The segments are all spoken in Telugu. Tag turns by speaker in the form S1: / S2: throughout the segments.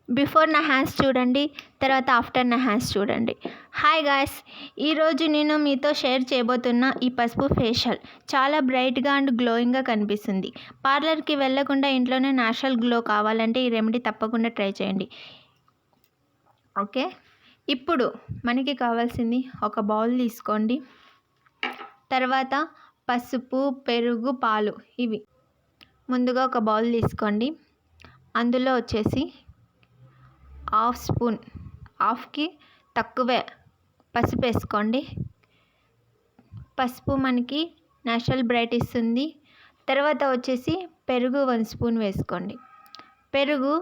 S1: బిఫోర్ నా హ్యాండ్స్ చూడండి, తర్వాత ఆఫ్టర్ నా హ్యాండ్స్ చూడండి. హాయ్ గాయ్స్, ఈరోజు నేను మీతో షేర్ చేయబోతున్న ఈ పసుపు ఫేషియల్ చాలా బ్రైట్గా అండ్ గ్లోయింగ్గా కనిపిస్తుంది. పార్లర్కి వెళ్ళకుండా ఇంట్లోనే న్యాచురల్ గ్లో కావాలంటే ఈ రెమెడీ తప్పకుండా ట్రై చేయండి. ఓకే, ఇప్పుడు మనకి కావాల్సింది ఒక బౌల్ తీసుకోండి. తర్వాత పసుపు, పెరుగు, పాలు ఇవి ముందుగా ఒక బౌల్ తీసుకోండి. అందులో వచ్చేసి హాఫ్ స్పూన్, హాఫ్కి తక్కువే పసుపు వేసుకోండి. పసుపు మనకి నేచురల్ బ్రైట్ ఇస్తుంది. తర్వాత వచ్చేసి పెరుగు 1 స్పూన్ వేసుకోండి. పెరుగు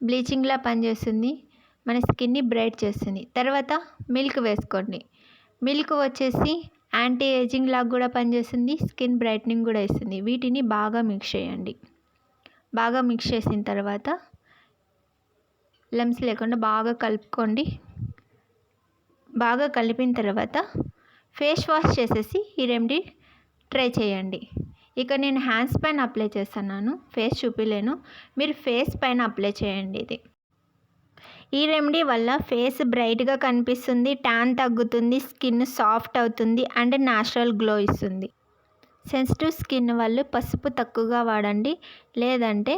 S1: బ్లీచింగ్లా పనిచేస్తుంది, మన స్కిన్ని బ్రైట్ చేస్తుంది. తర్వాత మిల్క్ వేసుకోండి. మిల్క్ వచ్చేసి యాంటీ ఏజింగ్ లాగా కూడా పనిచేస్తుంది, స్కిన్ బ్రైట్నింగ్ కూడా ఇస్తుంది. వీటిని బాగా మిక్స్ చేయండి. బాగా మిక్స్ చేసిన తర్వాత లమ్స్ లేకుండా బాగా కలుపుకోండి. బాగా కలిపిన తర్వాత ఫేస్ వాష్ చేసేసి ఈ రెమెడీ ట్రై చేయండి. ఇక నేను హ్యాండ్స్ పైన అప్లై చేస్తున్నాను, ఫేస్ చూపిలేను, మీరు ఫేస్ పైన అప్లై చేయండి. ఇది ఈ రెమెడీ వల్ల ఫేస్ బ్రైట్గా కనిపిస్తుంది, ట్యాన్ తగ్గుతుంది, స్కిన్ సాఫ్ట్ అవుతుంది అండ్ న్యాచురల్ గ్లో ఇస్తుంది. సెన్సిటివ్ స్కిన్ వాళ్ళు పసుపు తక్కువగా వాడండి, లేదంటే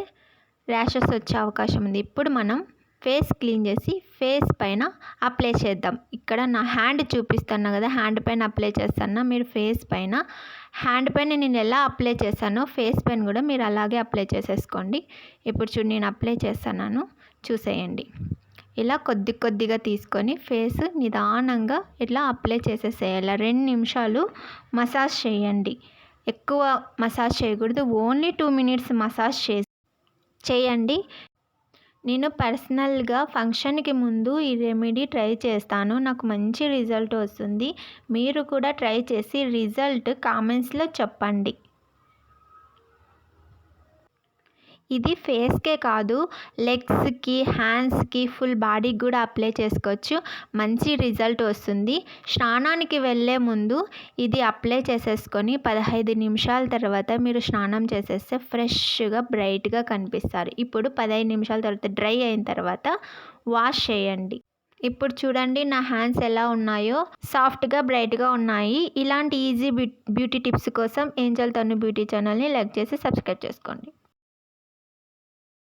S1: ర్యాషెస్ వచ్చే అవకాశం ఉంది. ఇప్పుడు మనం ఫేస్ క్లీన్ చేసి ఫేస్ పైన అప్లై చేద్దాం. ఇక్కడ నా హ్యాండ్ చూపిస్తున్నా కదా, హ్యాండ్ పైన అప్లై చేస్తున్నా, మీరు ఫేస్ పైన, హ్యాండ్ పైన నేను ఎలా అప్లై చేశానో ఫేస్ పైన కూడా మీరు అలాగే అప్లై చేసేసుకోండి. ఇప్పుడు చూడు, నేను అప్లై చేస్తున్నాను, చూసేయండి. ఇలా కొద్దిగా తీసుకొని ఫేస్ నిదానంగా ఇట్లా అప్లై చేసేసేయాలి. 2 నిమిషాలు మసాజ్ చేయండి, ఎక్కువ మసాజ్ చేయకూడదు, ఓన్లీ 2 మినిట్స్ మసాజ్ చేయండి. నేను పర్సనల్గా ఫంక్షన్కి ముందు ఈ రెమెడీ ట్రై చేస్తాను, నాకు మంచి రిజల్ట్ వస్తుంది. మీరు కూడా ట్రై చేసి రిజల్ట్ కామెంట్స్లో చెప్పండి. ఇది ఫేస్కే కాదు, లెగ్స్కి, హ్యాండ్స్కి, ఫుల్ బాడీకి కూడా అప్లై చేసుకోవచ్చు, మంచి రిజల్ట్ వస్తుంది. స్నానానికి వెళ్ళే ముందు ఇది అప్లై చేసేసుకొని 15 నిమిషాల తర్వాత మీరు స్నానం చేసేస్తే ఫ్రెష్గా బ్రైట్గా కనిపిస్తారు. ఇప్పుడు 15 నిమిషాల తర్వాత డ్రై అయిన తర్వాత వాష్ చేయండి. ఇప్పుడు చూడండి నా హ్యాండ్స్ ఎలా ఉన్నాయో, సాఫ్ట్గా బ్రైట్గా ఉన్నాయి. ఇలాంటి ఈజీ బ్యూటీ టిప్స్ కోసం ఏంజెల్ తను బ్యూటీ ఛానల్ని లైక్ చేసి సబ్స్క్రైబ్ చేసుకోండి.